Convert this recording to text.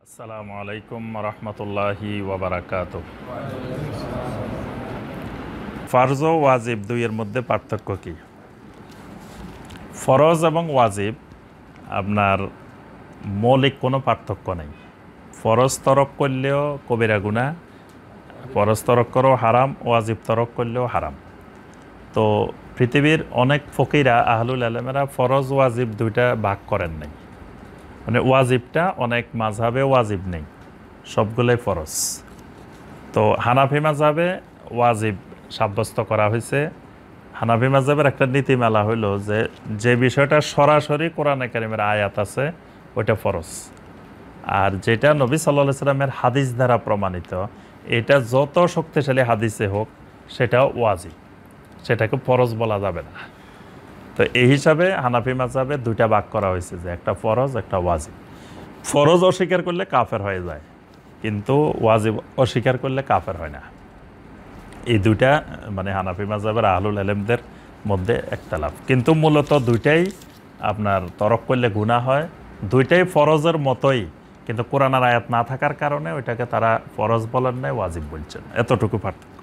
আসসালামু আলাইকুম রহমতুল্লাহি ওয়াবারাকাতুহ। ফরজ ও ওয়াজিব দুইয়ের মধ্যে পার্থক্য কি? ফরজ এবং ওয়াজিব আপনার মৌলিক কোনো পার্থক্য নেই। ফরজ তরক করলেও কবিরা গুনাহ, ফরজ তরক করেও হারাম, ওয়াজিব তরক করলেও হারাম। তো পৃথিবীর অনেক ফকিরা আহলুল আলেমেরা ফরজ ওয়াজিব দুইটা ভাগ করেন নাই। মানে ওয়াজিবটা অনেক মাযহাবে ওয়াজিব নেই, সবগুলোই ফরজ। তো হানাফি মাযহাবে ওয়াজিব সাব্যস্ত করা হয়েছে। হানাফি মাযহাবের একটা নীতিমালা হইল যে যে বিষয়টা সরাসরি কোরআনে কারিমের আয়াত আছে ওইটা ফরজ, আর যেটা নবী সাল্লাল্লাহু আলাইহি সাল্লামের হাদিস দ্বারা প্রমাণিত এটা যত শক্তিশালী হাদিসে হোক সেটাও ওয়াজিব, সেটাকে ফরজ বলা যাবে না। তো এই হিসাবে হানাফি মাযহাবে দুইটা ভাগ করা হয়েছে, যে একটা ফরজ একটা ওয়াজিব। ফরজ অস্বীকার করলে কাফের হয়ে যায়, কিন্তু ওয়াজিব অস্বীকার করলে কাফের হয় না। এই দুইটা মানে হানাফি মাযহাবের আহলুল ইলমদের মধ্যে একতলাফ, কিন্তু মূলত দুইটাই আপনার তরক করলে গুনাহ হয়। দুইটাই ফরজের মতোই, কিন্তু কোরআনের আয়াত না থাকার কারণে ওইটাকে তারা ফরজ বলেন নাই, ওয়াজিব বলছেন। এতটুকু পার্থক্য।